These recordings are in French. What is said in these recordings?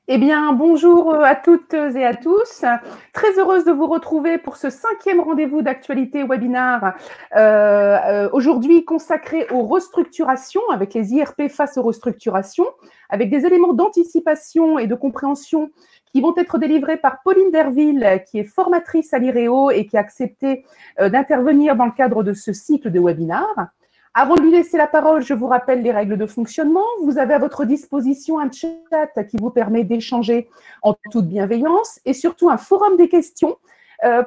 Eh bien, bonjour à toutes et à tous. Très heureuse de vous retrouver pour ce 5e rendez-vous d'actualité webinaire, aujourd'hui consacré aux restructurations, avec les IRP face aux restructurations, avec des éléments d'anticipation et de compréhension qui vont être délivrés par Pauline Derville, qui est formatrice à l'IREO et qui a accepté d'intervenir dans le cadre de ce cycle de webinaire. Avant de lui laisser la parole, je vous rappelle les règles de fonctionnement. Vous avez à votre disposition un chat qui vous permet d'échanger en toute bienveillance et surtout un forum des questions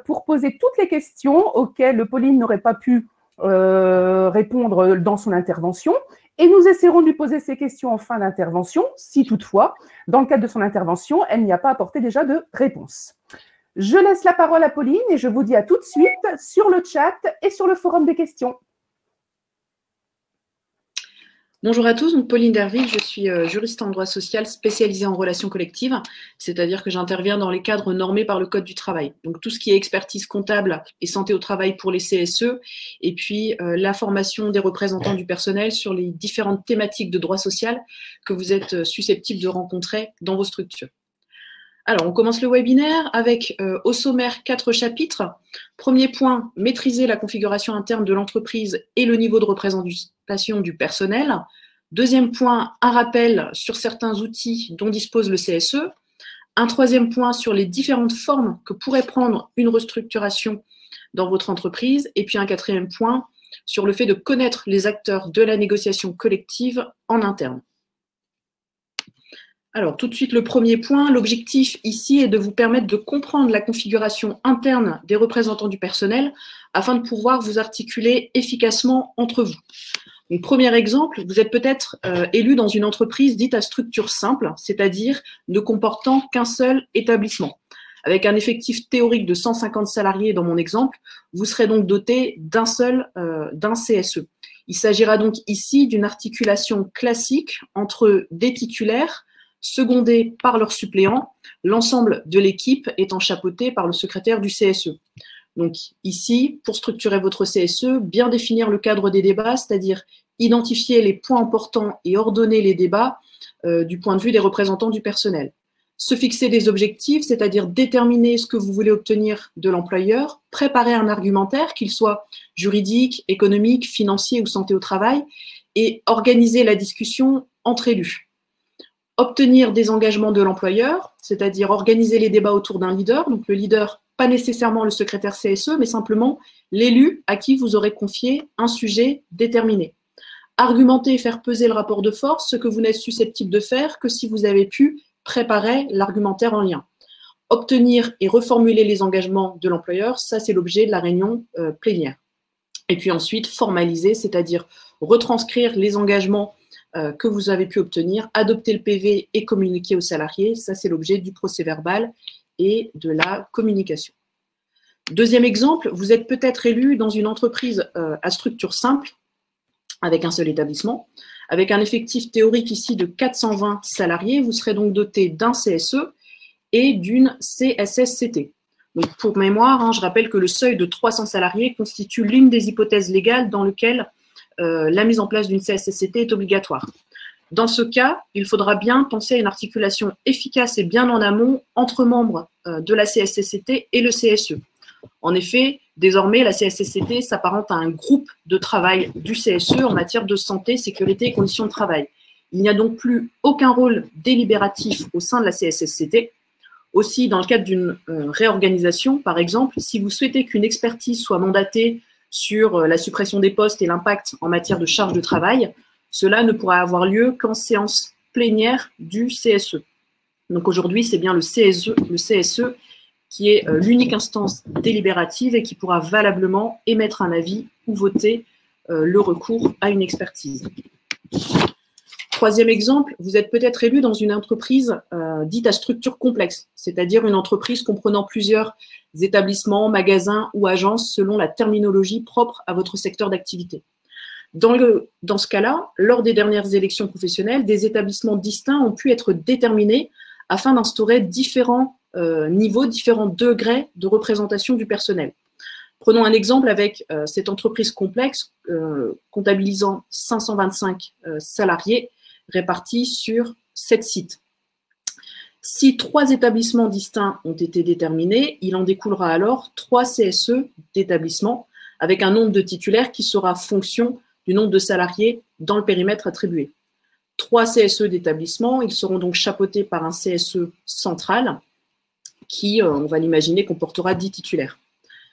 pour poser toutes les questions auxquelles Pauline n'aurait pas pu répondre dans son intervention. Et nous essaierons de lui poser ces questions en fin d'intervention, si toutefois, dans le cadre de son intervention, elle n'y a pas apporté déjà de réponse. Je laisse la parole à Pauline et je vous dis à tout de suite sur le chat et sur le forum des questions. Bonjour à tous, donc Pauline Derville, je suis juriste en droit social spécialisée en relations collectives, c'est-à-dire que j'interviens dans les cadres normés par le Code du travail. Donc tout ce qui est expertise comptable et santé au travail pour les CSE, et puis la formation des représentants du personnel sur les différentes thématiques de droit social que vous êtes susceptibles de rencontrer dans vos structures. Alors, on commence le webinaire avec au sommaire 4 chapitres. Premier point, maîtriser la configuration interne de l'entreprise et le niveau de représentation du personnel. Deuxième point, un rappel sur certains outils dont dispose le CSE. Un troisième point sur les différentes formes que pourrait prendre une restructuration dans votre entreprise. Et puis un quatrième point sur le fait de connaître les acteurs de la négociation collective en interne. Alors, tout de suite, le premier point, l'objectif ici est de vous permettre de comprendre la configuration interne des représentants du personnel afin de pouvoir vous articuler efficacement entre vous. Donc, premier exemple, vous êtes peut-être élu dans une entreprise dite à structure simple, c'est-à-dire ne comportant qu'un seul établissement. Avec un effectif théorique de 150 salariés dans mon exemple, vous serez donc doté d'un CSE. Il s'agira donc ici d'une articulation classique entre des titulaires secondés par leurs suppléants, l'ensemble de l'équipe étant chapeauté par le secrétaire du CSE. Donc ici, pour structurer votre CSE, bien définir le cadre des débats, c'est-à-dire identifier les points importants et ordonner les débats du point de vue des représentants du personnel. Se fixer des objectifs, c'est-à-dire déterminer ce que vous voulez obtenir de l'employeur, préparer un argumentaire, qu'il soit juridique, économique, financier ou santé au travail, et organiser la discussion entre élus. Obtenir des engagements de l'employeur, c'est-à-dire organiser les débats autour d'un leader, donc le leader, pas nécessairement le secrétaire CSE, mais simplement l'élu à qui vous aurez confié un sujet déterminé. Argumenter et faire peser le rapport de force, ce que vous n'êtes susceptible de faire que si vous avez pu préparer l'argumentaire en lien. Obtenir et reformuler les engagements de l'employeur, ça c'est l'objet de la réunion plénière. Et puis ensuite, formaliser, c'est-à-dire retranscrire les engagements que vous avez pu obtenir, adopter le PV et communiquer aux salariés. Ça, c'est l'objet du procès-verbal et de la communication. Deuxième exemple, vous êtes peut-être élu dans une entreprise à structure simple, avec un seul établissement, avec un effectif théorique ici de 420 salariés. Vous serez donc doté d'un CSE et d'une CSSCT. Donc, pour mémoire, je rappelle que le seuil de 300 salariés constitue l'une des hypothèses légales dans lesquelles la mise en place d'une CSSCT est obligatoire. Dans ce cas, il faudra bien penser à une articulation efficace et bien en amont entre membres de la CSSCT et le CSE. En effet, désormais, la CSSCT s'apparente à un groupe de travail du CSE en matière de santé, sécurité et conditions de travail. Il n'y a donc plus aucun rôle délibératif au sein de la CSSCT. Aussi, dans le cadre d'une réorganisation, par exemple, si vous souhaitez qu'une expertise soit mandatée sur la suppression des postes et l'impact en matière de charge de travail, cela ne pourra avoir lieu qu'en séance plénière du CSE. Donc aujourd'hui, c'est bien le CSE qui est l'unique instance délibérative et qui pourra valablement émettre un avis ou voter le recours à une expertise. Troisième exemple, vous êtes peut-être élu dans une entreprise dite à structure complexe, c'est-à-dire une entreprise comprenant plusieurs établissements, magasins ou agences selon la terminologie propre à votre secteur d'activité. Dans ce cas-là, lors des dernières élections professionnelles, des établissements distincts ont pu être déterminés afin d'instaurer différents niveaux, différents degrés de représentation du personnel. Prenons un exemple avec cette entreprise complexe comptabilisant 525 salariés répartis sur 7 sites. Si 3 établissements distincts ont été déterminés, il en découlera alors 3 CSE d'établissements avec un nombre de titulaires qui sera fonction du nombre de salariés dans le périmètre attribué. 3 CSE d'établissements, ils seront donc chapeautés par un CSE central qui, on va l'imaginer, comportera 10 titulaires.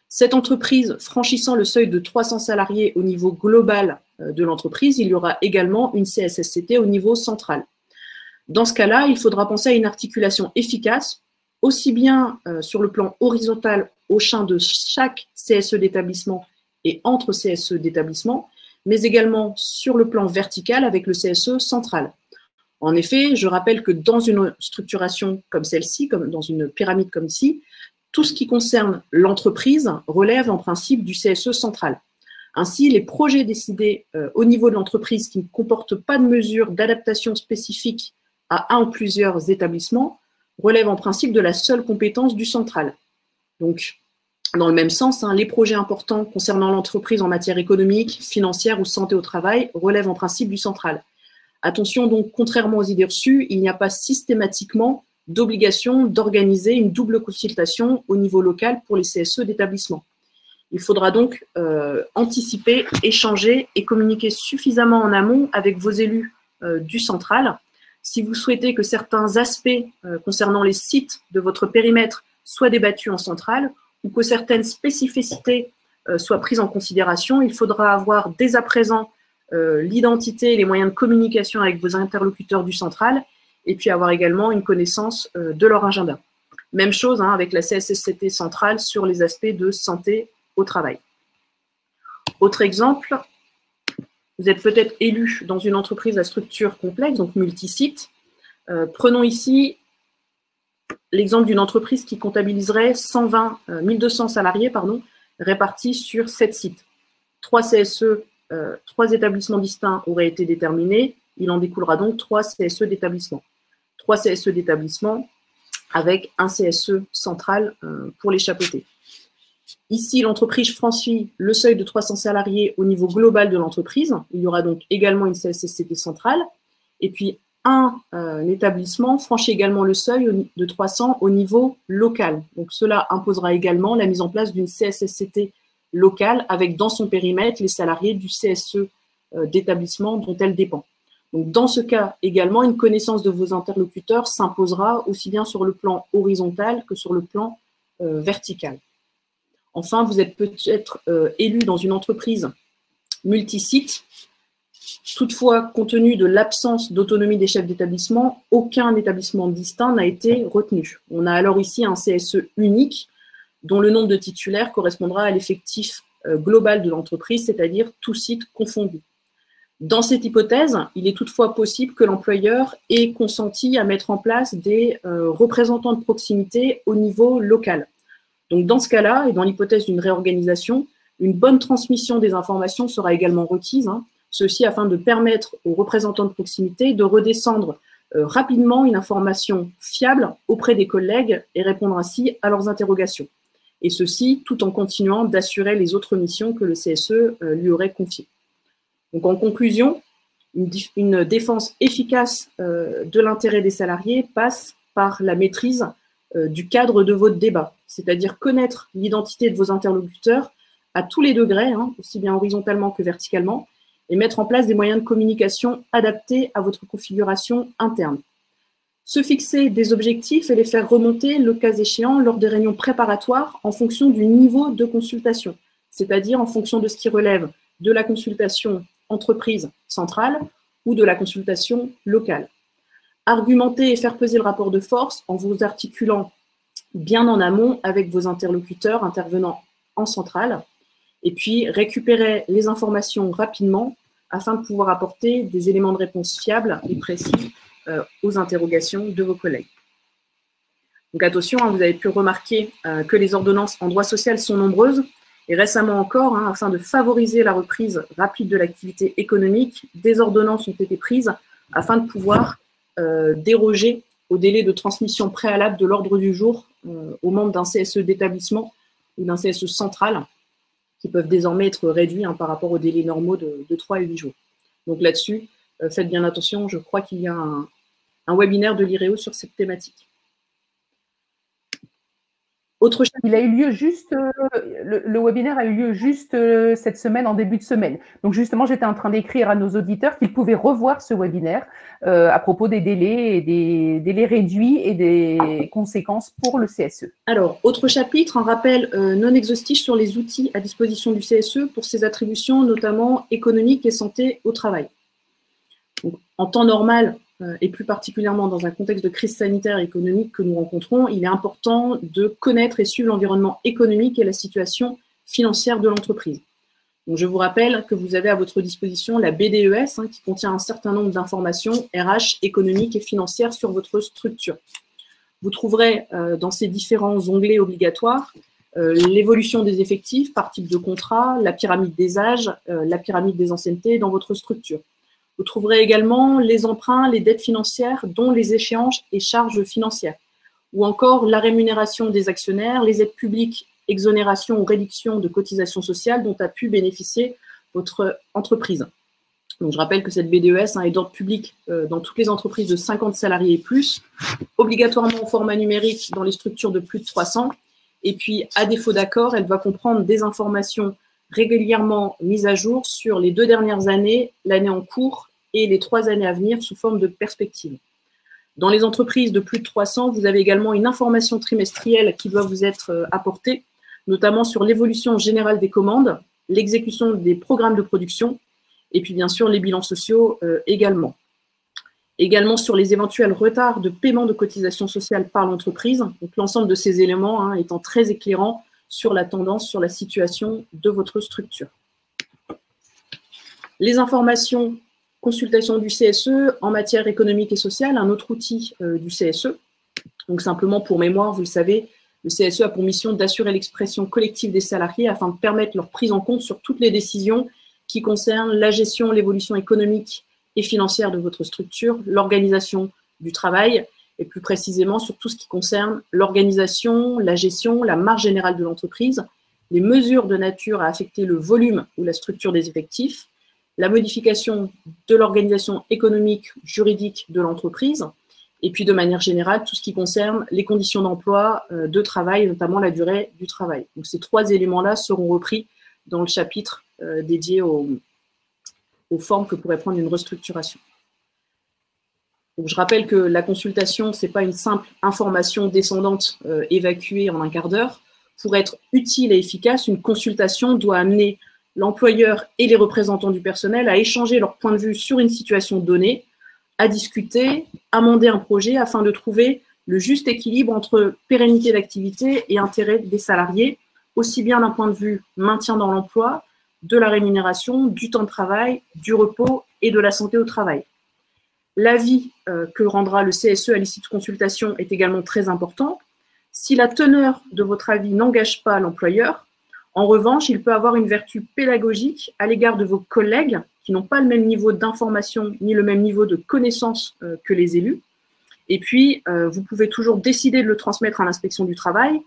Cette entreprise franchissant le seuil de 300 salariés au niveau global de l'entreprise, il y aura également une CSSCT au niveau central. Dans ce cas-là, il faudra penser à une articulation efficace, aussi bien sur le plan horizontal au sein de chaque CSE d'établissement et entre CSE d'établissement, mais également sur le plan vertical avec le CSE central. En effet, je rappelle que dans une structuration comme celle-ci, comme dans une pyramide comme ici, tout ce qui concerne l'entreprise relève en principe du CSE central. Ainsi, les projets décidés au niveau de l'entreprise qui ne comportent pas de mesures d'adaptation spécifiques à un ou plusieurs établissements relèvent en principe de la seule compétence du central. Donc, dans le même sens, les projets importants concernant l'entreprise en matière économique, financière ou santé au travail relèvent en principe du central. Attention donc, contrairement aux idées reçues, il n'y a pas systématiquement d'obligation d'organiser une double consultation au niveau local pour les CSE d'établissement. Il faudra donc anticiper, échanger et communiquer suffisamment en amont avec vos élus du central. Si vous souhaitez que certains aspects concernant les sites de votre périmètre soient débattus en centrale ou que certaines spécificités soient prises en considération, il faudra avoir dès à présent l'identité et les moyens de communication avec vos interlocuteurs du central et puis avoir également une connaissance de leur agenda. Même chose avec la CSSCT centrale sur les aspects de santé au travail. Autre exemple, vous êtes peut-être élu dans une entreprise à structure complexe, donc multisite. Prenons ici l'exemple d'une entreprise qui comptabiliserait 1200 salariés répartis sur 7 sites. 3 CSE, 3 établissements distincts auraient été déterminés. Il en découlera donc 3 CSE d'établissements. 3 CSE d'établissements avec un CSE central pour les chapeauter. Ici, l'entreprise franchit le seuil de 300 salariés au niveau global de l'entreprise. Il y aura donc également une CSSCT centrale. Et puis, un établissement franchit également le seuil de 300 au niveau local. Donc, cela imposera également la mise en place d'une CSSCT locale avec dans son périmètre les salariés du CSE d'établissement dont elle dépend. Donc, dans ce cas également, une connaissance de vos interlocuteurs s'imposera aussi bien sur le plan horizontal que sur le plan vertical. Enfin, vous êtes peut-être élu dans une entreprise multisite. Toutefois, compte tenu de l'absence d'autonomie des chefs d'établissement, aucun établissement distinct n'a été retenu. On a alors ici un CSE unique dont le nombre de titulaires correspondra à l'effectif global de l'entreprise, c'est-à-dire tous sites confondus. Dans cette hypothèse, il est toutefois possible que l'employeur ait consenti à mettre en place des représentants de proximité au niveau local. Donc, dans ce cas-là, et dans l'hypothèse d'une réorganisation, une bonne transmission des informations sera également requise, ceci afin de permettre aux représentants de proximité de redescendre rapidement une information fiable auprès des collègues et répondre ainsi à leurs interrogations. Et ceci tout en continuant d'assurer les autres missions que le CSE lui aurait confiées. Donc, en conclusion, une défense efficace de l'intérêt des salariés passe par la maîtrise du cadre de votre débat, c'est-à-dire connaître l'identité de vos interlocuteurs à tous les degrés, aussi bien horizontalement que verticalement, et mettre en place des moyens de communication adaptés à votre configuration interne. Se fixer des objectifs et les faire remonter, le cas échéant, lors des réunions préparatoires en fonction du niveau de consultation, c'est-à-dire en fonction de ce qui relève de la consultation entreprise centrale ou de la consultation locale. Argumenter et faire peser le rapport de force en vous articulant bien en amont avec vos interlocuteurs intervenant en centrale, et puis récupérer les informations rapidement afin de pouvoir apporter des éléments de réponse fiables et précis aux interrogations de vos collègues. Donc attention, vous avez pu remarquer que les ordonnances en droit social sont nombreuses, et récemment encore, afin de favoriser la reprise rapide de l'activité économique, des ordonnances ont été prises afin de pouvoir déroger au délai de transmission préalable de l'ordre du jour aux membres d'un CSE d'établissement ou d'un CSE central, qui peuvent désormais être réduits par rapport aux délais normaux de 3 et 8 jours. Donc là-dessus, faites bien attention, je crois qu'il y a un webinaire de l'IREO sur cette thématique. Autre chapitre. Il a eu lieu juste, le webinaire a eu lieu juste cette semaine, en début de semaine. Donc justement, j'étais en train d'écrire à nos auditeurs qu'ils pouvaient revoir ce webinaire à propos des délais, et des délais réduits et des conséquences pour le CSE. Alors, autre chapitre, un rappel non exhaustif sur les outils à disposition du CSE pour ses attributions, notamment économiques et santé au travail. Donc, en temps normal, et plus particulièrement dans un contexte de crise sanitaire et économique que nous rencontrons, il est important de connaître et suivre l'environnement économique et la situation financière de l'entreprise. Donc, je vous rappelle que vous avez à votre disposition la BDES, qui contient un certain nombre d'informations RH, économiques et financières sur votre structure. Vous trouverez dans ces différents onglets obligatoires l'évolution des effectifs par type de contrat, la pyramide des âges, la pyramide des anciennetés dans votre structure. Vous trouverez également les emprunts, les dettes financières, dont les échéances et charges financières, ou encore la rémunération des actionnaires, les aides publiques, exonération ou réduction de cotisations sociales dont a pu bénéficier votre entreprise. Donc, je rappelle que cette BDES est d'ordre public dans toutes les entreprises de 50 salariés et plus, obligatoirement au format numérique dans les structures de plus de 300. Et puis, à défaut d'accord, elle va comprendre des informations régulièrement mises à jour sur les 2 dernières années, l'année en cours et les 3 années à venir sous forme de perspective. Dans les entreprises de plus de 300, vous avez également une information trimestrielle qui doit vous être apportée, notamment sur l'évolution générale des commandes, l'exécution des programmes de production, et puis bien sûr les bilans sociaux également. Également sur les éventuels retards de paiement de cotisations sociales par l'entreprise. Donc l'ensemble de ces éléments étant très éclairants sur la tendance, sur la situation de votre structure. Les informations, consultation du CSE en matière économique et sociale, un autre outil du CSE. Donc simplement pour mémoire, vous le savez, le CSE a pour mission d'assurer l'expression collective des salariés afin de permettre leur prise en compte sur toutes les décisions qui concernent la gestion, l'évolution économique et financière de votre structure, l'organisation du travail, et plus précisément sur tout ce qui concerne l'organisation, la gestion, la marge générale de l'entreprise, les mesures de nature à affecter le volume ou la structure des effectifs, la modification de l'organisation économique, juridique de l'entreprise, et puis de manière générale, tout ce qui concerne les conditions d'emploi, de travail, notamment la durée du travail. Donc ces 3 éléments-là seront repris dans le chapitre dédié aux formes que pourrait prendre une restructuration. Donc, je rappelle que la consultation, ce n'est pas une simple information descendante évacuée en un quart d'heure. Pour être utile et efficace, une consultation doit amener l'employeur et les représentants du personnel à échanger leur point de vue sur une situation donnée, à discuter, amender un projet afin de trouver le juste équilibre entre pérennité d'activité et intérêt des salariés, aussi bien d'un point de vue maintien dans l'emploi, de la rémunération, du temps de travail, du repos et de la santé au travail. L'avis que rendra le CSE à l'issue de consultation est également très important. Si la teneur de votre avis n'engage pas l'employeur, en revanche, il peut avoir une vertu pédagogique à l'égard de vos collègues qui n'ont pas le même niveau d'information ni le même niveau de connaissance que les élus. Et puis, vous pouvez toujours décider de le transmettre à l'inspection du travail,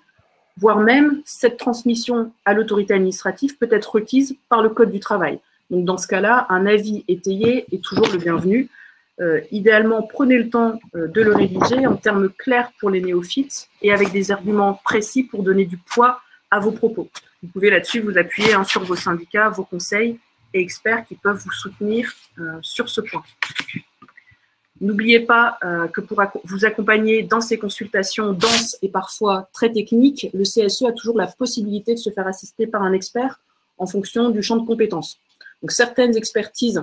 voire même cette transmission à l'autorité administrative peut être requise par le Code du travail. Donc, dans ce cas-là, un avis étayé est toujours le bienvenu. Idéalement, prenez le temps de le rédiger en termes clairs pour les néophytes et avec des arguments précis pour donner du poids à vos propos. Vous pouvez là-dessus vous appuyer sur vos syndicats, vos conseils et experts qui peuvent vous soutenir sur ce point. N'oubliez pas que pour vous accompagner dans ces consultations denses et parfois très techniques, le CSE a toujours la possibilité de se faire assister par un expert en fonction du champ de compétences. Donc, certaines expertises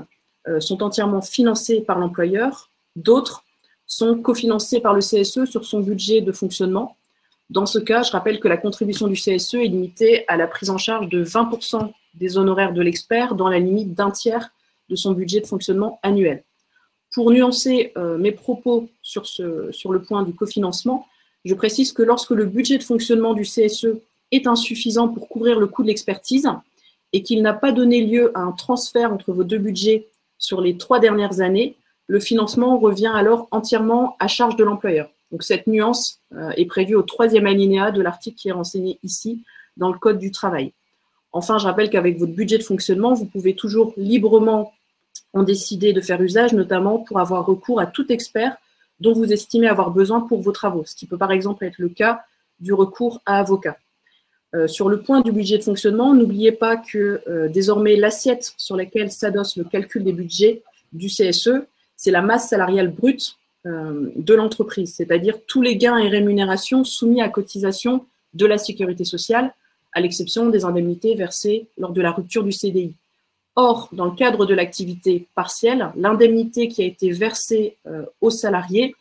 sont entièrement financées par l'employeur, d'autres sont cofinancées par le CSE sur son budget de fonctionnement. Dans ce cas, je rappelle que la contribution du CSE est limitée à la prise en charge de 20% des honoraires de l'expert dans la limite d'un tiers de son budget de fonctionnement annuel. Pour nuancer mes propos sur le point du cofinancement, je précise que lorsque le budget de fonctionnement du CSE est insuffisant pour couvrir le coût de l'expertise et qu'il n'a pas donné lieu à un transfert entre vos 2 budgets sur les 3 dernières années, le financement revient alors entièrement à charge de l'employeur. Donc cette nuance est prévue au 3e alinéa de l'article qui est renseigné ici dans le Code du travail. Enfin, je rappelle qu'avec votre budget de fonctionnement, vous pouvez toujours librement en décider de faire usage, notamment pour avoir recours à tout expert dont vous estimez avoir besoin pour vos travaux, ce qui peut par exemple être le cas du recours à avocat. Sur le point du budget de fonctionnement, n'oubliez pas que désormais l'assiette sur laquelle s'adosse le calcul des budgets du CSE, c'est la masse salariale brute de l'entreprise, c'est-à-dire tous les gains et rémunérations soumis à cotisation de la sécurité sociale, à l'exception des indemnités versées lors de la rupture du CDI. Or, dans le cadre de l'activité partielle, l'indemnité qui a été versée aux salariés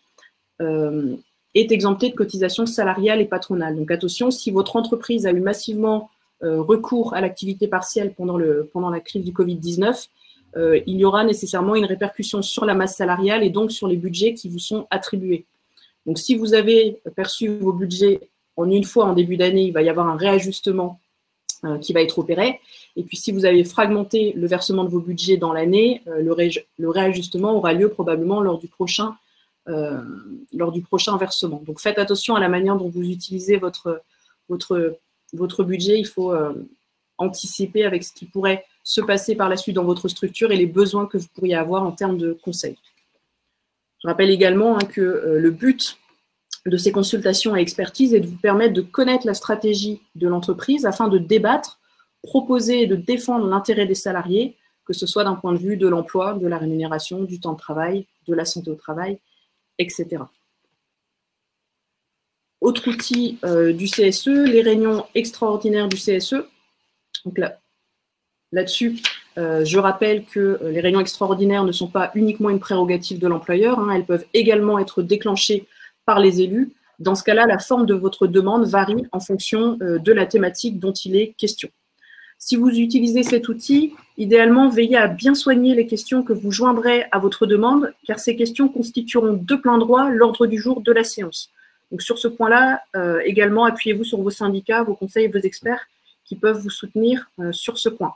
est exemptée de cotisations salariales et patronales. Donc attention, si votre entreprise a eu massivement recours à l'activité partielle pendant la crise du Covid-19, il y aura nécessairement une répercussion sur la masse salariale et donc sur les budgets qui vous sont attribués. Donc si vous avez perçu vos budgets en une fois en début d'année, il va y avoir un réajustement qui va être opéré. Et puis si vous avez fragmenté le versement de vos budgets dans l'année, le réajustement aura lieu probablement lors du prochain versement. Donc faites attention à la manière dont vous utilisez votre budget. Il faut anticiper avec ce qui pourrait se passer par la suite dans votre structure et les besoins que vous pourriez avoir en termes de conseils. Je rappelle également que le but de ces consultations et expertises est de vous permettre de connaître la stratégie de l'entreprise afin de débattre, proposer et de défendre l'intérêt des salariés, que ce soit d'un point de vue de l'emploi, de la rémunération, du temps de travail, de la santé au travail, etc. Autre outil du CSE, les réunions extraordinaires du CSE. Donc là-dessus, je rappelle que les réunions extraordinaires ne sont pas uniquement une prérogative de l'employeur, elles peuvent également être déclenchées par les élus. Dans ce cas-là, la forme de votre demande varie en fonction de la thématique dont il est question. Si vous utilisez cet outil, idéalement, veillez à bien soigner les questions que vous joindrez à votre demande, car ces questions constitueront de plein droit l'ordre du jour de la séance. Donc sur ce point-là, également, appuyez-vous sur vos syndicats, vos conseils et vos experts qui peuvent vous soutenir sur ce point.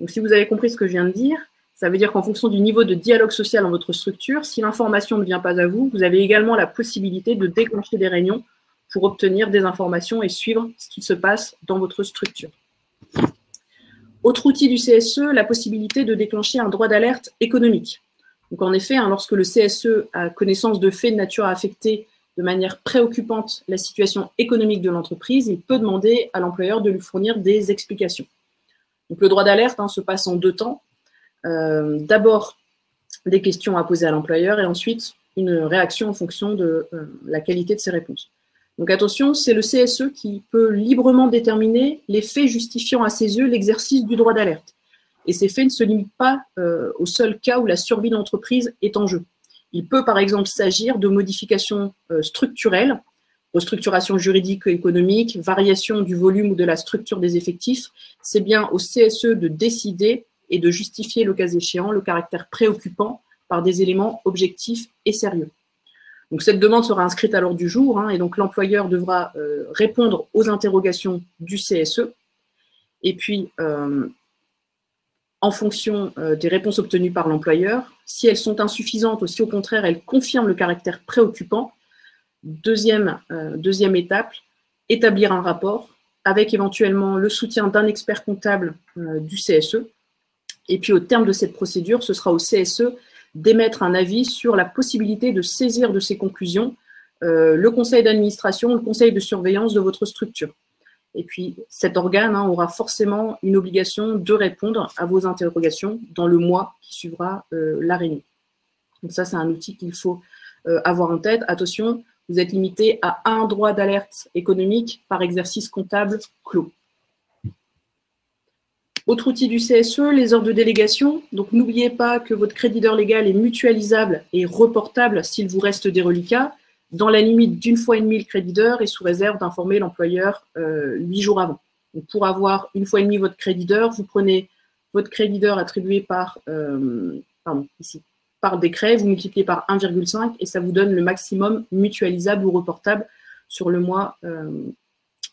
Donc si vous avez compris ce que je viens de dire, ça veut dire qu'en fonction du niveau de dialogue social dans votre structure, si l'information ne vient pas à vous, vous avez également la possibilité de déclencher des réunions pour obtenir des informations et suivre ce qui se passe dans votre structure. Autre outil du CSE, la possibilité de déclencher un droit d'alerte économique. Donc en effet, lorsque le CSE a connaissance de faits de nature à affecter de manière préoccupante la situation économique de l'entreprise, il peut demander à l'employeur de lui fournir des explications. Donc le droit d'alerte se passe en deux temps. D'abord, des questions à poser à l'employeur et ensuite une réaction en fonction de la qualité de ses réponses. Donc attention, c'est le CSE qui peut librement déterminer les faits justifiant à ses yeux l'exercice du droit d'alerte. Et ces faits ne se limitent pas au seul cas où la survie de l'entreprise est en jeu. Il peut par exemple s'agir de modifications structurelles, restructuration juridique et économique, variation du volume ou de la structure des effectifs. C'est bien au CSE de décider et de justifier, le cas échéant, le caractère préoccupant par des éléments objectifs et sérieux. Donc cette demande sera inscrite à l'ordre du jour et donc l'employeur devra répondre aux interrogations du CSE. Et puis, en fonction des réponses obtenues par l'employeur, si elles sont insuffisantes ou si au contraire elles confirment le caractère préoccupant, deuxième étape, établir un rapport avec éventuellement le soutien d'un expert comptable du CSE. Et puis au terme de cette procédure, ce sera au CSE d'émettre un avis sur la possibilité de saisir de ces conclusions le conseil d'administration, le conseil de surveillance de votre structure. Et puis cet organe aura forcément une obligation de répondre à vos interrogations dans le mois qui suivra la réunion. Donc ça, c'est un outil qu'il faut avoir en tête. Attention, vous êtes limité à un droit d'alerte économique par exercice comptable clos. Autre outil du CSE, les ordres de délégation. Donc n'oubliez pas que votre créditeur légal est mutualisable et reportable s'il vous reste des reliquats, dans la limite d'une fois et demie le créditeur et sous réserve d'informer l'employeur 8 jours avant. Donc pour avoir une fois et demie votre créditeur, vous prenez votre créditeur attribué par décret, vous multipliez par 1,5 et ça vous donne le maximum mutualisable ou reportable sur le mois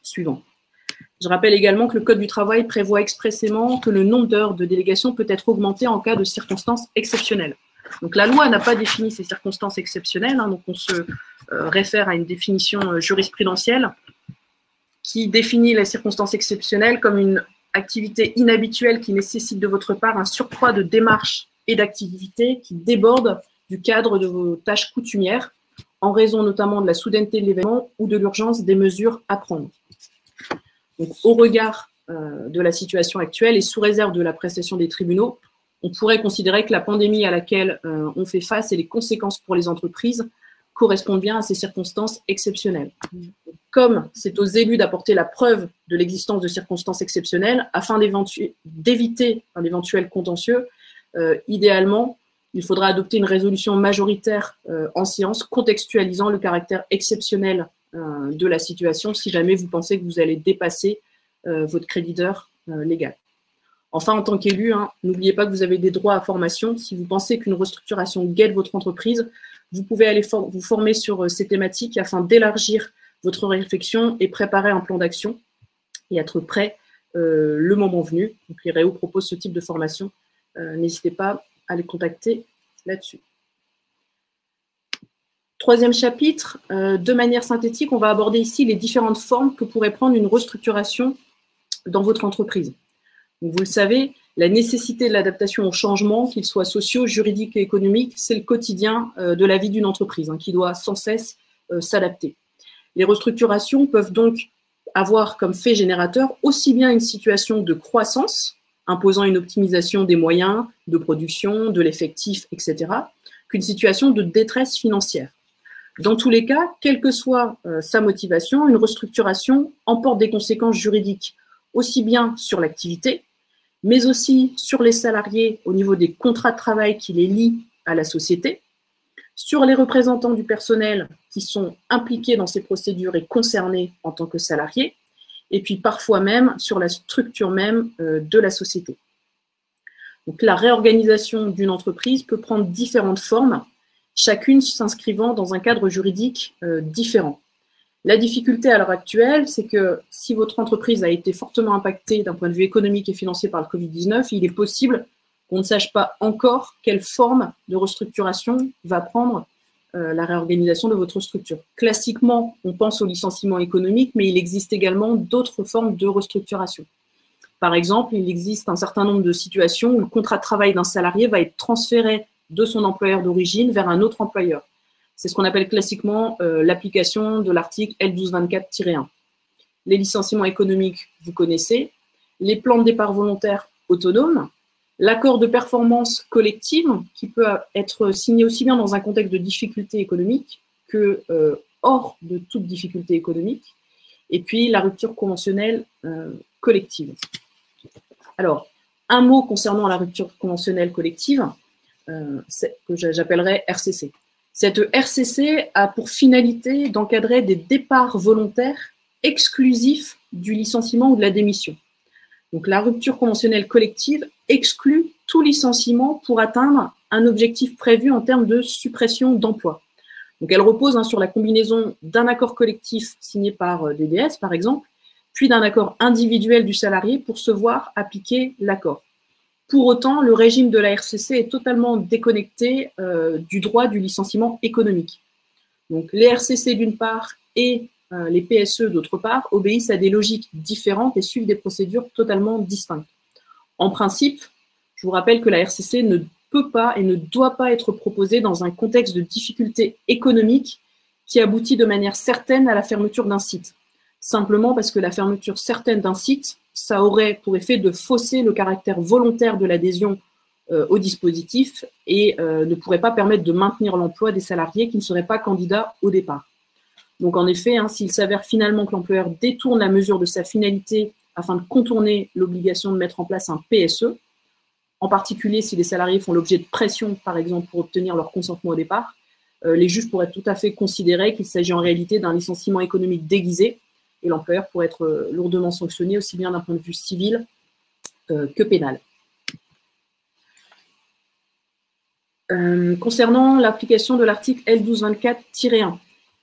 suivant. Je rappelle également que le Code du travail prévoit expressément que le nombre d'heures de délégation peut être augmenté en cas de circonstances exceptionnelles. Donc la loi n'a pas défini ces circonstances exceptionnelles, donc on se réfère à une définition jurisprudentielle qui définit les circonstances exceptionnelles comme une activité inhabituelle qui nécessite de votre part un surcroît de démarches et d'activités qui débordent du cadre de vos tâches coutumières en raison notamment de la soudaineté de l'événement ou de l'urgence des mesures à prendre. Donc, au regard de la situation actuelle et sous réserve de l'appréciation des tribunaux, on pourrait considérer que la pandémie à laquelle on fait face et les conséquences pour les entreprises correspondent bien à ces circonstances exceptionnelles. Comme c'est aux élus d'apporter la preuve de l'existence de circonstances exceptionnelles afin d'éviter un éventuel contentieux, idéalement, il faudra adopter une résolution majoritaire en séance contextualisant le caractère exceptionnel de la situation si jamais vous pensez que vous allez dépasser votre créditeur légal. Enfin, en tant qu'élu, n'oubliez pas que vous avez des droits à formation. Si vous pensez qu'une restructuration guette votre entreprise, vous pouvez aller vous former sur ces thématiques afin d'élargir votre réflexion et préparer un plan d'action et être prêt le moment venu. Donc, les Réaux proposent ce type de formation. N'hésitez pas à les contacter là-dessus. Troisième chapitre, de manière synthétique, on va aborder ici les différentes formes que pourrait prendre une restructuration dans votre entreprise. Donc, vous le savez, la nécessité de l'adaptation aux changements, qu'ils soient sociaux, juridiques et économiques, c'est le quotidien de la vie d'une entreprise qui doit sans cesse s'adapter. Les restructurations peuvent donc avoir comme fait générateur aussi bien une situation de croissance, imposant une optimisation des moyens de production, de l'effectif, etc., qu'une situation de détresse financière. Dans tous les cas, quelle que soit sa motivation, une restructuration emporte des conséquences juridiques aussi bien sur l'activité, mais aussi sur les salariés au niveau des contrats de travail qui les lient à la société, sur les représentants du personnel qui sont impliqués dans ces procédures et concernés en tant que salariés, et puis parfois même sur la structure même de la société. Donc la réorganisation d'une entreprise peut prendre différentes formes, chacune s'inscrivant dans un cadre juridique différent. La difficulté à l'heure actuelle, c'est que si votre entreprise a été fortement impactée d'un point de vue économique et financier par le Covid-19, il est possible qu'on ne sache pas encore quelle forme de restructuration va prendre la réorganisation de votre structure. Classiquement, on pense au licenciement économique, mais il existe également d'autres formes de restructuration. Par exemple, il existe un certain nombre de situations où le contrat de travail d'un salarié va être transféré de son employeur d'origine vers un autre employeur. C'est ce qu'on appelle classiquement l'application de l'article L1224-1. Les licenciements économiques, vous connaissez. Les plans de départ volontaire autonomes. L'accord de performance collective qui peut être signé aussi bien dans un contexte de difficulté économique que hors de toute difficulté économique. Et puis la rupture conventionnelle collective. Alors, un mot concernant la rupture conventionnelle collective, que j'appellerais RCC. Cette RCC a pour finalité d'encadrer des départs volontaires exclusifs du licenciement ou de la démission. Donc la rupture conventionnelle collective exclut tout licenciement pour atteindre un objectif prévu en termes de suppression d'emploi. Donc elle repose sur la combinaison d'un accord collectif signé par DDS, par exemple, puis d'un accord individuel du salarié pour se voir appliquer l'accord. Pour autant, le régime de la RCC est totalement déconnecté du droit du licenciement économique. Donc, les RCC d'une part et les PSE d'autre part obéissent à des logiques différentes et suivent des procédures totalement distinctes. En principe, je vous rappelle que la RCC ne peut pas et ne doit pas être proposée dans un contexte de difficulté économique qui aboutit de manière certaine à la fermeture d'un site. Simplement parce que la fermeture certaine d'un site, ça aurait pour effet de fausser le caractère volontaire de l'adhésion au dispositif et ne pourrait pas permettre de maintenir l'emploi des salariés qui ne seraient pas candidats au départ. Donc en effet, s'il s'avère finalement que l'employeur détourne la mesure de sa finalité afin de contourner l'obligation de mettre en place un PSE, en particulier si les salariés font l'objet de pression, par exemple, pour obtenir leur consentement au départ, les juges pourraient tout à fait considérer qu'il s'agit en réalité d'un licenciement économique déguisé et l'employeur pourrait être lourdement sanctionné aussi bien d'un point de vue civil que pénal. Concernant l'application de l'article L1224-1,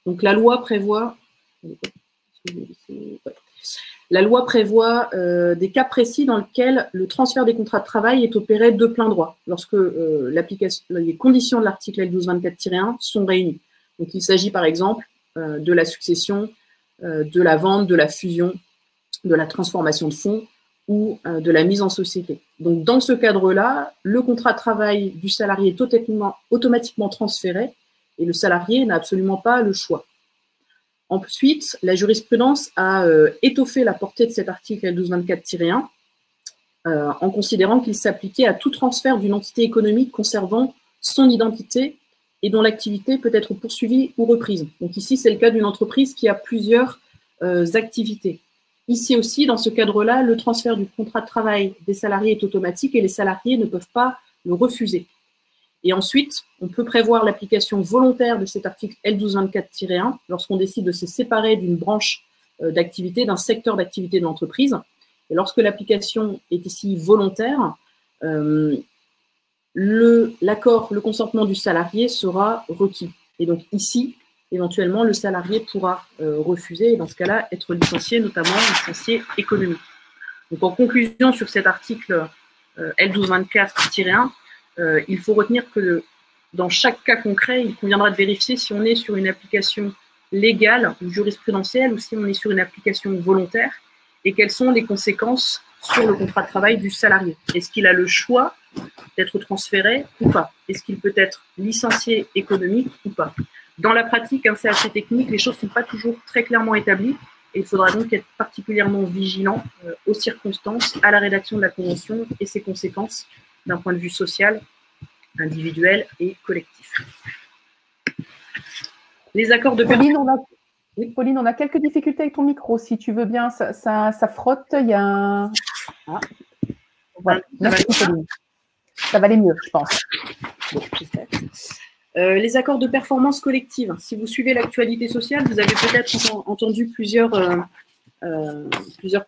donc la loi prévoit des cas précis dans lesquels le transfert des contrats de travail est opéré de plein droit, lorsque les conditions de l'article L1224-1 sont réunies. Donc il s'agit par exemple de la succession, de la vente, de la fusion, de la transformation de fonds ou de la mise en société. Donc dans ce cadre-là, le contrat de travail du salarié est automatiquement transféré Et le salarié n'a absolument pas le choix. Ensuite, la jurisprudence a étoffé la portée de cet article L1224-1 en considérant qu'il s'appliquait à tout transfert d'une entité économique conservant son identité et dont l'activité peut être poursuivie ou reprise. Donc ici, c'est le cas d'une entreprise qui a plusieurs activités. Ici aussi, dans ce cadre-là, le transfert du contrat de travail des salariés est automatique et les salariés ne peuvent pas le refuser. Et ensuite, on peut prévoir l'application volontaire de cet article L1224-1 lorsqu'on décide de se séparer d'une branche d'activité, d'un secteur d'activité de l'entreprise. Et lorsque l'application est ici volontaire, l'accord, le consentement du salarié sera requis. Et donc ici, éventuellement, le salarié pourra refuser et dans ce cas-là, être licencié, notamment licencié économique. Donc en conclusion sur cet article L1224-1, il faut retenir que dans chaque cas concret, il conviendra de vérifier si on est sur une application légale ou jurisprudentielle ou si on est sur une application volontaire et quelles sont les conséquences sur le contrat de travail du salarié. Est-ce qu'il a le choix d'être transféré ou pas? Est-ce qu'il peut être licencié économique ou pas? Dans la pratique, c'est assez technique, les choses ne sont pas toujours très clairement établies et il faudra donc être particulièrement vigilant aux circonstances, à la rédaction de la convention et ses conséquences d'un point de vue social, individuel et collectif. Les accords de Pauline, Pauline, on a quelques difficultés avec ton micro. Si tu veux bien, ça frotte. Il y a un... Ah. Voilà. Merci, Pauline. Ça va aller mieux, je pense. Bon, j'espère. Les accords de performance collective. Si vous suivez l'actualité sociale, vous avez peut-être entendu plusieurs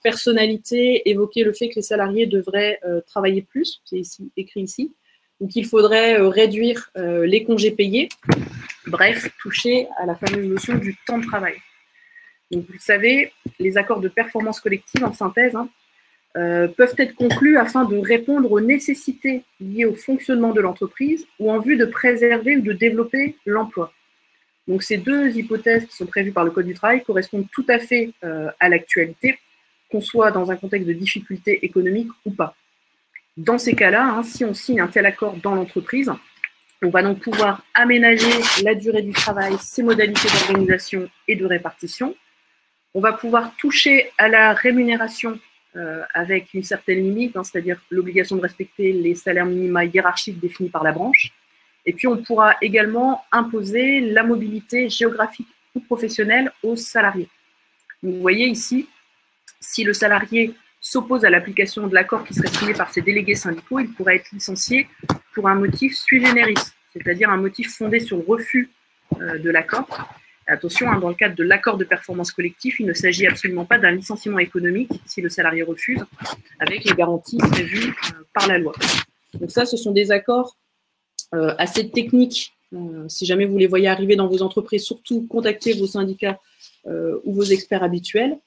personnalités évoquer le fait que les salariés devraient travailler plus. C'est écrit ici. Donc, il faudrait réduire les congés payés. Bref, toucher à la fameuse notion du temps de travail. Donc, vous le savez, les accords de performance collective, en synthèse, peuvent être conclus afin de répondre aux nécessités liées au fonctionnement de l'entreprise ou en vue de préserver ou de développer l'emploi. Donc, ces deux hypothèses qui sont prévues par le Code du travail correspondent tout à fait à l'actualité, qu'on soit dans un contexte de difficulté économique ou pas. Dans ces cas-là, si on signe un tel accord dans l'entreprise, on va donc pouvoir aménager la durée du travail, ses modalités d'organisation et de répartition. On va pouvoir toucher à la rémunération avec une certaine limite, c'est-à-dire l'obligation de respecter les salaires minima hiérarchiques définis par la branche. Et puis, on pourra également imposer la mobilité géographique ou professionnelle aux salariés. Donc, vous voyez ici, si le salarié s'oppose à l'application de l'accord qui serait signé par ses délégués syndicaux, il pourrait être licencié pour un motif sui generis, c'est-à-dire un motif fondé sur le refus de l'accord. Attention, dans le cadre de l'accord de performance collective, il ne s'agit absolument pas d'un licenciement économique si le salarié refuse, avec les garanties prévues par la loi. Donc ça, ce sont des accords assez techniques. Si jamais vous les voyez arriver dans vos entreprises, surtout contactez vos syndicats ou vos experts habituels.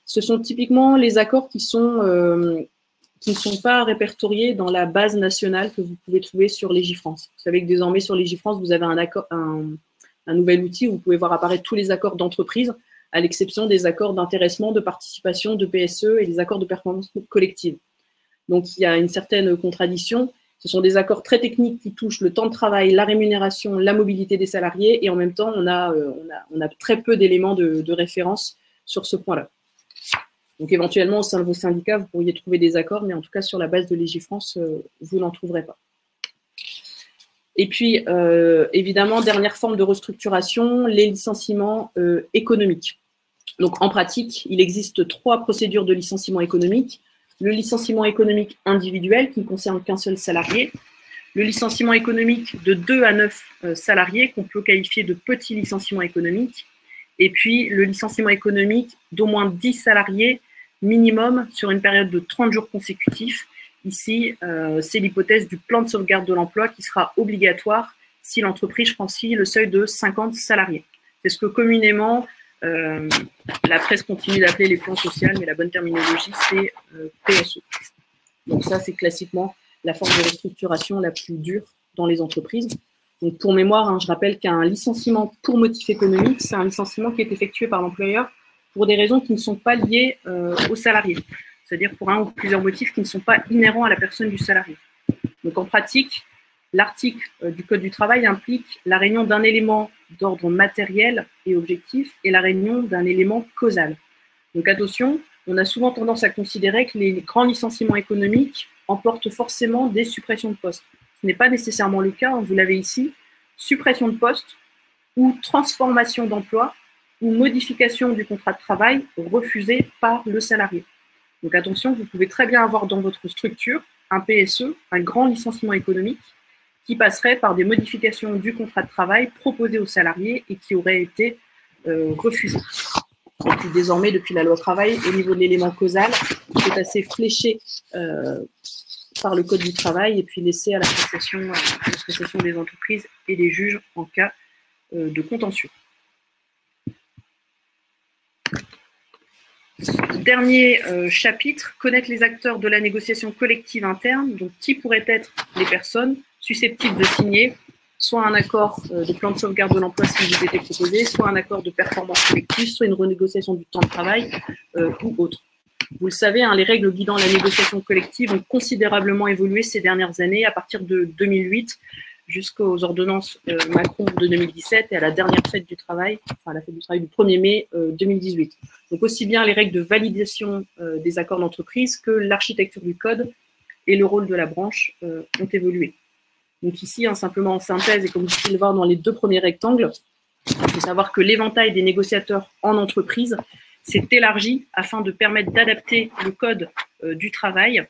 Ce sont typiquement les accords qui ne sont pas répertoriés dans la base nationale que vous pouvez trouver sur Légifrance. Vous savez que désormais sur Légifrance, vous avez un nouvel outil où vous pouvez voir apparaître tous les accords d'entreprise, à l'exception des accords d'intéressement, de participation, de PSE et des accords de performance collective. Donc, il y a une certaine contradiction. Ce sont des accords très techniques qui touchent le temps de travail, la rémunération, la mobilité des salariés, et en même temps, on a très peu d'éléments de référence sur ce point-là. Donc, éventuellement, au sein de vos syndicats, vous pourriez trouver des accords, mais en tout cas, sur la base de Légifrance, vous n'en trouverez pas. Et puis, évidemment, dernière forme de restructuration, les licenciements économiques. Donc, en pratique, il existe 3 procédures de licenciement économique. Le licenciement économique individuel, qui ne concerne qu'un seul salarié. Le licenciement économique de 2 à 9 salariés, qu'on peut qualifier de petit licenciement économique. Et puis, le licenciement économique d'au moins 10 salariés minimum sur une période de 30 jours consécutifs. Ici, c'est l'hypothèse du plan de sauvegarde de l'emploi qui sera obligatoire si l'entreprise franchit le seuil de 50 salariés. C'est ce que communément, la presse continue d'appeler les plans sociaux, mais la bonne terminologie, c'est PSE. Donc ça, c'est classiquement la forme de restructuration la plus dure dans les entreprises. Donc pour mémoire, je rappelle qu'un licenciement pour motif économique, c'est un licenciement qui est effectué par l'employeur pour des raisons qui ne sont pas liées aux salariés. C'est-à-dire pour un ou plusieurs motifs qui ne sont pas inhérents à la personne du salarié. Donc en pratique, L'article du Code du travail implique la réunion d'un élément d'ordre matériel et objectif et la réunion d'un élément causal. Donc attention, on a souvent tendance à considérer que les grands licenciements économiques emportent forcément des suppressions de postes. Ce n'est pas nécessairement le cas, vous l'avez ici, suppression de postes ou transformation d'emploi ou modification du contrat de travail refusée par le salarié. Donc attention, vous pouvez très bien avoir dans votre structure un PSE, un grand licenciement économique, qui passerait par des modifications du contrat de travail proposées aux salariés et qui auraient été refusées. Et puis désormais, depuis la loi travail, au niveau de l'élément causal, c'est assez fléché par le Code du travail et puis laissé à l'appréciation des entreprises et des juges en cas de contentieux. Dernier chapitre, connaître les acteurs de la négociation collective interne, donc qui pourraient être les personnes susceptibles de signer soit un accord de plan de sauvegarde de l'emploi si vous était proposé, soit un accord de performance collective, soit une renégociation du temps de travail ou autre. Vous le savez, hein, les règles guidant la négociation collective ont considérablement évolué ces dernières années, à partir de 2008 jusqu'aux ordonnances Macron de 2017 et à la dernière fête du travail, enfin la fête du travail du 1er mai 2018. Donc aussi bien les règles de validation des accords d'entreprise que l'architecture du code et le rôle de la branche ont évolué. Donc ici, hein, simplement en synthèse, et comme vous pouvez le voir dans les deux premiers rectangles, il faut savoir que l'éventail des négociateurs en entreprise s'est élargi afin de permettre d'adapter le code du travail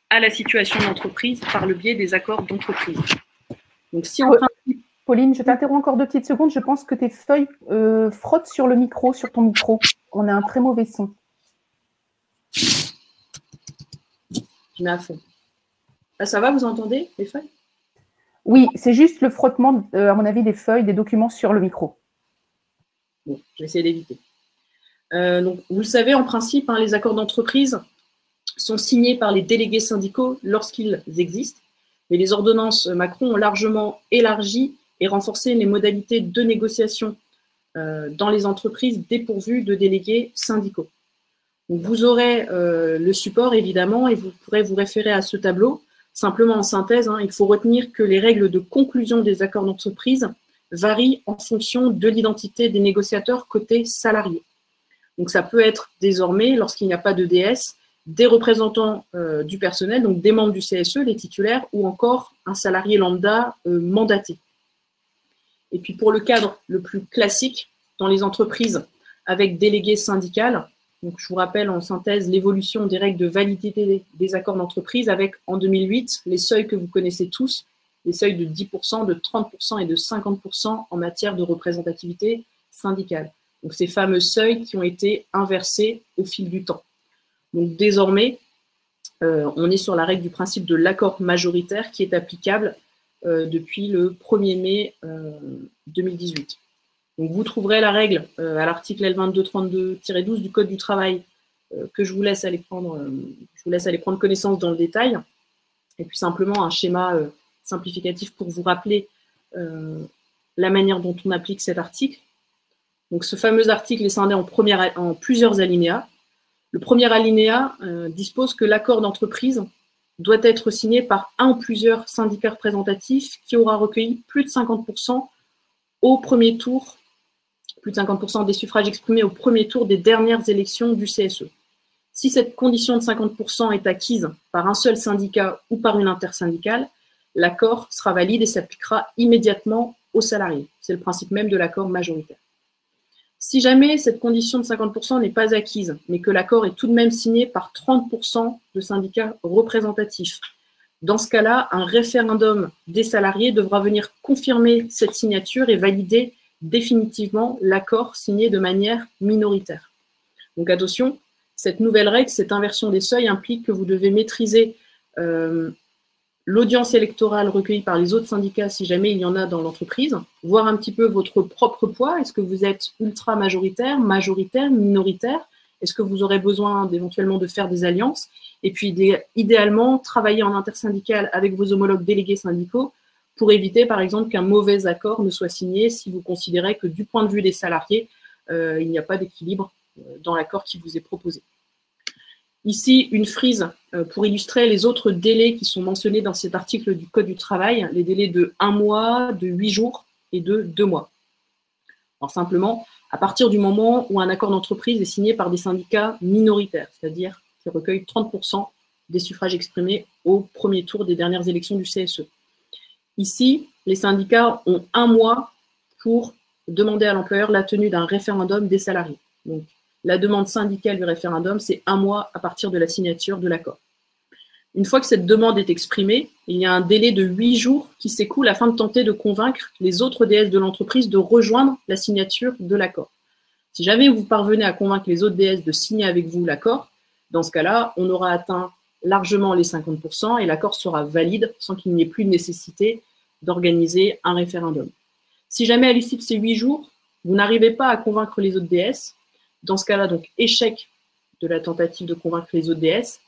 à la situation d'entreprise par le biais des accords d'entreprise. Donc si en principe... Pauline, je t'interromps encore 2 petites secondes. Je pense que tes feuilles frottent sur le micro, sur ton micro. On a un très mauvais son. Je mets à fond. Là, ça va, vous entendez les feuilles? Oui, c'est juste le frottement, à mon avis, des feuilles, des documents sur le micro. Bon, je vais essayer d'éviter. Donc, vous le savez, en principe, hein, les accords d'entreprise sont signés par les délégués syndicaux lorsqu'ils existent. Mais les ordonnances Macron ont largement élargi et renforcé les modalités de négociation dans les entreprises dépourvues de délégués syndicaux. Donc, vous aurez le support, évidemment, et vous pourrez vous référer à ce tableau. Simplement en synthèse, hein, il faut retenir que les règles de conclusion des accords d'entreprise varient en fonction de l'identité des négociateurs côté salarié. Donc ça peut être désormais, lorsqu'il n'y a pas de DS, des représentants du personnel, donc des membres du CSE, les titulaires, ou encore un salarié lambda mandaté. Et puis pour le cadre le plus classique, dans les entreprises avec délégué syndical, donc je vous rappelle en synthèse l'évolution des règles de validité des accords d'entreprise avec, en 2008, les seuils que vous connaissez tous, les seuils de 10%, de 30% et de 50% en matière de représentativité syndicale. Donc ces fameux seuils qui ont été inversés au fil du temps. Donc désormais, on est sur la règle du principe de l'accord majoritaire qui est applicable depuis le 1er mai 2018. Donc vous trouverez la règle à l'article L2232-12 du Code du travail que je vous laisse aller prendre connaissance dans le détail. Et puis simplement un schéma simplificatif pour vous rappeler la manière dont on applique cet article. Donc ce fameux article est scindé en plusieurs alinéas. Le premier alinéa dispose que l'accord d'entreprise doit être signé par un ou plusieurs syndicats représentatifs qui aura recueilli plus de 50% au premier tour, plus de 50% des suffrages exprimés au premier tour des dernières élections du CSE. Si cette condition de 50% est acquise par un seul syndicat ou par une intersyndicale, l'accord sera valide et s'appliquera immédiatement aux salariés. C'est le principe même de l'accord majoritaire. Si jamais cette condition de 50% n'est pas acquise, mais que l'accord est tout de même signé par 30% de syndicats représentatifs, dans ce cas-là, un référendum des salariés devra venir confirmer cette signature et valider définitivement l'accord signé de manière minoritaire. Donc attention, cette nouvelle règle, cette inversion des seuils implique que vous devez maîtriser l'audience électorale recueillie par les autres syndicats, si jamais il y en a dans l'entreprise, voir un petit peu votre propre poids. Est-ce que vous êtes ultra majoritaire, minoritaire? Est-ce que vous aurez besoin éventuellement de faire des alliances? Et puis, idéalement, travailler en intersyndical avec vos homologues délégués syndicaux pour éviter, par exemple, qu'un mauvais accord ne soit signé si vous considérez que, du point de vue des salariés, il n'y a pas d'équilibre dans l'accord qui vous est proposé. Ici, une frise pour illustrer les autres délais qui sont mentionnés dans cet article du Code du travail, les délais de 1 mois, de 8 jours et de 2 mois. Alors simplement, à partir du moment où un accord d'entreprise est signé par des syndicats minoritaires, c'est-à-dire qui recueillent 30% des suffrages exprimés au premier tour des dernières élections du CSE. Ici, les syndicats ont 1 mois pour demander à l'employeur la tenue d'un référendum des salariés. Donc, la demande syndicale du référendum, c'est 1 mois à partir de la signature de l'accord. Une fois que cette demande est exprimée, il y a un délai de 8 jours qui s'écoule afin de tenter de convaincre les autres DS de l'entreprise de rejoindre la signature de l'accord. Si jamais vous parvenez à convaincre les autres DS de signer avec vous l'accord, dans ce cas-là, on aura atteint largement les 50% et l'accord sera valide sans qu'il n'y ait plus de nécessité d'organiser un référendum. Si jamais à l'issue de ces 8 jours, vous n'arrivez pas à convaincre les autres DS, dans ce cas-là, donc échec de la tentative de convaincre les autres DS,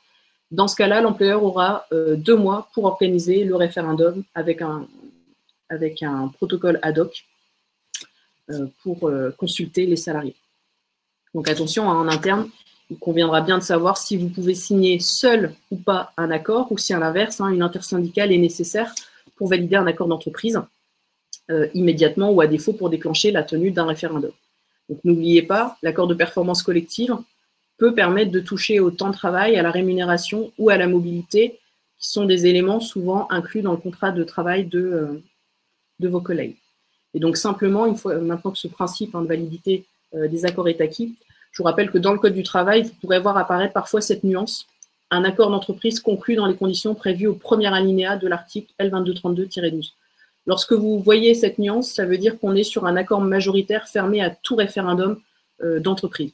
dans ce cas-là, l'employeur aura 2 mois pour organiser le référendum avec un protocole ad hoc pour consulter les salariés. Donc attention, en interne, il conviendra bien de savoir si vous pouvez signer seul ou pas un accord, ou si à l'inverse, une intersyndicale est nécessaire pour valider un accord d'entreprise immédiatement ou à défaut pour déclencher la tenue d'un référendum. Donc n'oubliez pas, l'accord de performance collective peut permettre de toucher au temps de travail, à la rémunération ou à la mobilité, qui sont des éléments souvent inclus dans le contrat de travail de vos collègues. Et donc simplement, une fois, maintenant que ce principe de validité des accords est acquis, je vous rappelle que dans le Code du travail, vous pourrez voir apparaître parfois cette nuance, un accord d'entreprise conclu dans les conditions prévues au premier alinéa de l'article L2232-12. Lorsque vous voyez cette nuance, ça veut dire qu'on est sur un accord majoritaire fermé à tout référendum d'entreprise.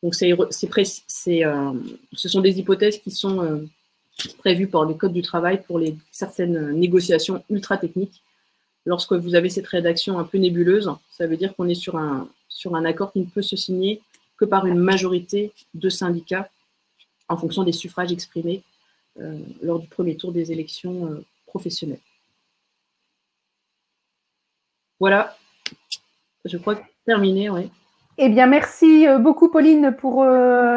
Donc, ce sont des hypothèses qui sont prévues par le Code du travail pour certaines négociations ultra techniques. Lorsque vous avez cette rédaction un peu nébuleuse, ça veut dire qu'on est sur un accord qui ne peut se signer que par une majorité de syndicats en fonction des suffrages exprimés lors du premier tour des élections professionnelles. Voilà, je crois que c'est terminé, oui. Eh bien, merci beaucoup, Pauline, pour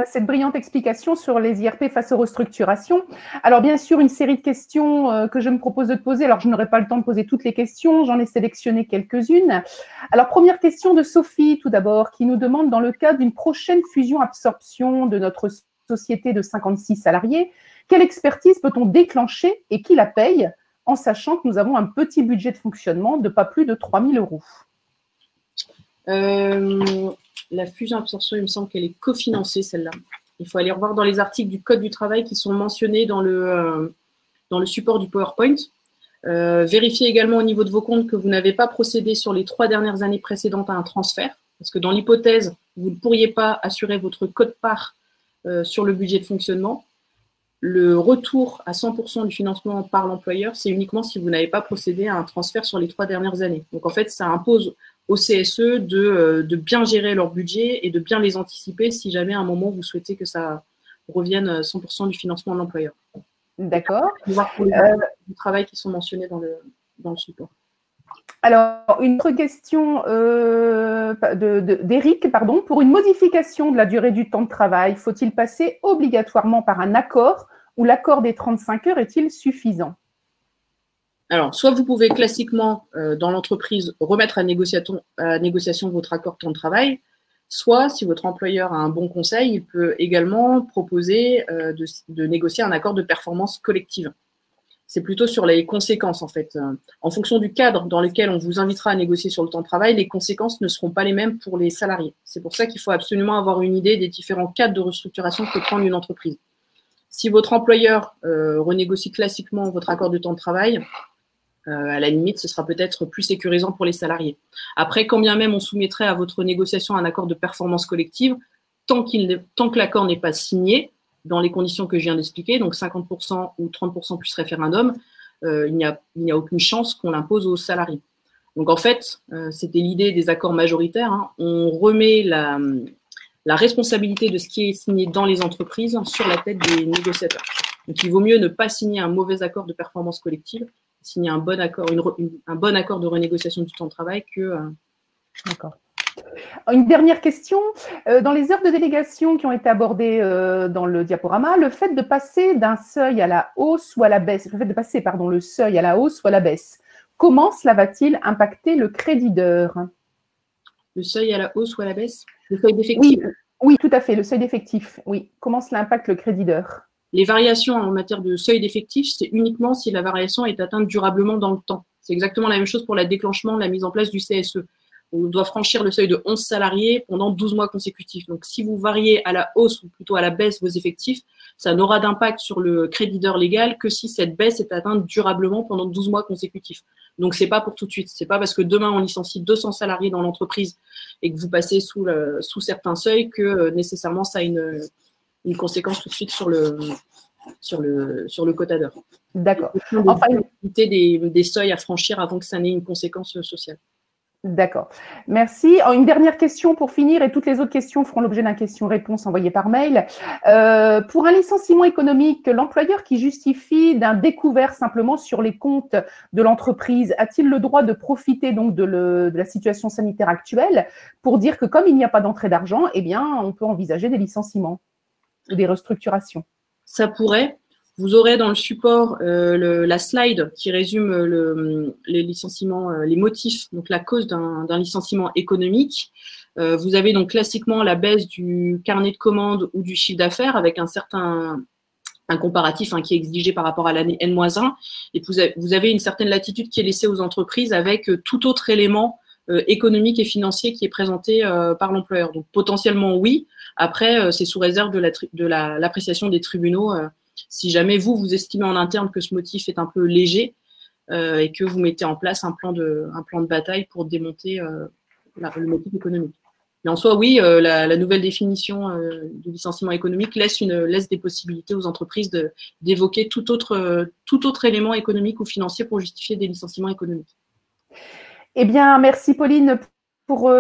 cette brillante explication sur les IRP face aux restructurations. Alors, bien sûr, une série de questions que je me propose de te poser. Alors, je n'aurai pas le temps de poser toutes les questions. J'en ai sélectionné quelques-unes. Alors, première question de Sophie, tout d'abord, qui nous demande, dans le cas d'une prochaine fusion-absorption de notre société de 56 salariés, quelle expertise peut-on déclencher et qui la paye, en sachant que nous avons un petit budget de fonctionnement de pas plus de 3 000 €? La fusion-absorption, il me semble qu'elle est cofinancée, celle-là. Il faut aller revoir dans les articles du Code du travail qui sont mentionnés dans le support du PowerPoint. Vérifiez également au niveau de vos comptes que vous n'avez pas procédé sur les 3 dernières années précédentes à un transfert, parce que dans l'hypothèse, vous ne pourriez pas assurer votre quote-part sur le budget de fonctionnement. Le retour à 100% du financement par l'employeur, c'est uniquement si vous n'avez pas procédé à un transfert sur les 3 dernières années. Donc, en fait, ça impose au CSE de bien gérer leur budget et de bien les anticiper si jamais à un moment vous souhaitez que ça revienne 100% du financement de l'employeur. D'accord. Du travail qui sont mentionnés dans le support. Alors, une autre question d'Éric, pardon. Pour une modification de la durée du temps de travail, faut-il passer obligatoirement par un accord ou l'accord des 35 heures est-il suffisant? Alors, soit vous pouvez classiquement, dans l'entreprise, remettre à négociation votre accord de temps de travail, soit, si votre employeur a un bon conseil, il peut également proposer de négocier un accord de performance collective. C'est plutôt sur les conséquences, en fait. En fonction du cadre dans lequel on vous invitera à négocier sur le temps de travail, les conséquences ne seront pas les mêmes pour les salariés. C'est pour ça qu'il faut absolument avoir une idée des différents cadres de restructuration que peut prendre une entreprise. Si votre employeur renégocie classiquement votre accord de temps de travail, à la limite, ce sera peut-être plus sécurisant pour les salariés. Après, quand bien même on soumettrait à votre négociation un accord de performance collective, tant que l'accord n'est pas signé, dans les conditions que je viens d'expliquer, donc 50% ou 30% plus référendum, il n'y a aucune chance qu'on l'impose aux salariés. Donc en fait, c'était l'idée des accords majoritaires. On remet la responsabilité de ce qui est signé dans les entreprises sur la tête des négociateurs. Donc il vaut mieux ne pas signer un mauvais accord de performance collective, signer un bon accord, un bon accord de renégociation du temps de travail que… D'accord. Une dernière question. Dans les heures de délégation qui ont été abordées dans le diaporama, le fait de passer d'un seuil à la hausse ou à la baisse, le fait de passer, pardon, le seuil à la hausse ou à la baisse, comment cela va-t-il impacter le crédideur? Le seuil à la hausse ou à la baisse? Le seuil d'effectif? Oui, oui, tout à fait, le seuil d'effectif. Oui. Comment cela impacte le crédideur? Les variations en matière de seuil d'effectif, c'est uniquement si la variation est atteinte durablement dans le temps. C'est exactement la même chose pour le déclenchement de la mise en place du CSE. On doit franchir le seuil de 11 salariés pendant 12 mois consécutifs. Donc, si vous variez à la hausse ou plutôt à la baisse vos effectifs, ça n'aura d'impact sur le crédideur légal que si cette baisse est atteinte durablement pendant 12 mois consécutifs. Donc, c'est pas pour tout de suite. C'est pas parce que demain on licencie 200 salariés dans l'entreprise et que vous passez sous certains seuils que nécessairement ça a une conséquence tout de suite sur le quota d'heure. D'accord. Enfin, des seuils à franchir avant que ça n'ait une conséquence sociale. D'accord. Merci. Une dernière question pour finir, et toutes les autres questions feront l'objet d'un question-réponse envoyé par mail. Pour un licenciement économique, l'employeur qui justifie d'un découvert simplement sur les comptes de l'entreprise a-t-il le droit de profiter donc de la situation sanitaire actuelle pour dire que comme il n'y a pas d'entrée d'argent, eh bien, on peut envisager des licenciements ou des restructurations? Ça pourrait. Vous aurez dans le support la slide qui résume les licenciements, les motifs, donc la cause d'un licenciement économique. Vous avez donc classiquement la baisse du carnet de commandes ou du chiffre d'affaires avec un comparatif qui est exigé par rapport à l'année N-1. Et vous avez une certaine latitude qui est laissée aux entreprises avec tout autre élément économique et financier qui est présenté par l'employeur. Donc potentiellement oui. Après, c'est sous réserve de l'appréciation des tribunaux. Si jamais vous estimez en interne que ce motif est un peu léger et que vous mettez en place un plan de bataille pour démonter le motif économique. Mais en soi, oui, la nouvelle définition du licenciement économique laisse des possibilités aux entreprises d'évoquer tout autre élément économique ou financier pour justifier des licenciements économiques. Eh bien, merci Pauline pour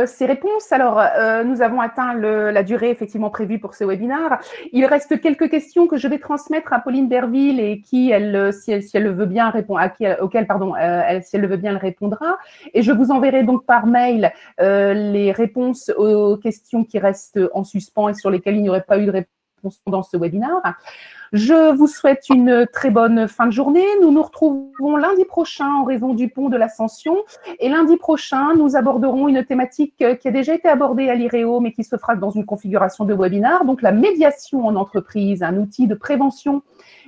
ces réponses. Alors, nous avons atteint la durée effectivement prévue pour ce webinaire. Il reste quelques questions que je vais transmettre à Pauline Derville et si elle le veut bien répondre, si elle le veut bien, elle répondra. Et je vous enverrai donc par mail les réponses aux questions qui restent en suspens et sur lesquelles il n'y aurait pas eu de réponse dans ce webinaire. Je vous souhaite une très bonne fin de journée. Nous nous retrouvons lundi prochain en raison du pont de l'Ascension. Et lundi prochain, nous aborderons une thématique qui a déjà été abordée à l'IREO, mais qui se fera dans une configuration de webinaire. Donc, la médiation en entreprise, un outil de prévention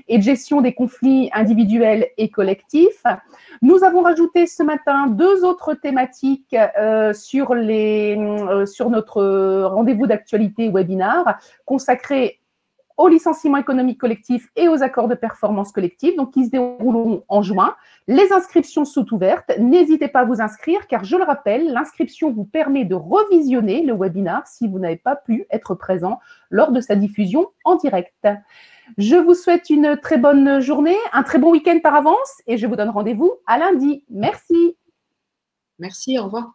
et de gestion des conflits individuels et collectifs. Nous avons rajouté ce matin 2 autres thématiques sur notre rendez-vous d'actualité webinaire consacré au licenciement économique collectif et aux accords de performance collective, donc qui se dérouleront en juin. Les inscriptions sont ouvertes. N'hésitez pas à vous inscrire, car je le rappelle, l'inscription vous permet de revisionner le webinaire si vous n'avez pas pu être présent lors de sa diffusion en direct. Je vous souhaite une très bonne journée, un très bon week-end par avance, et je vous donne rendez-vous à lundi. Merci. Merci, au revoir.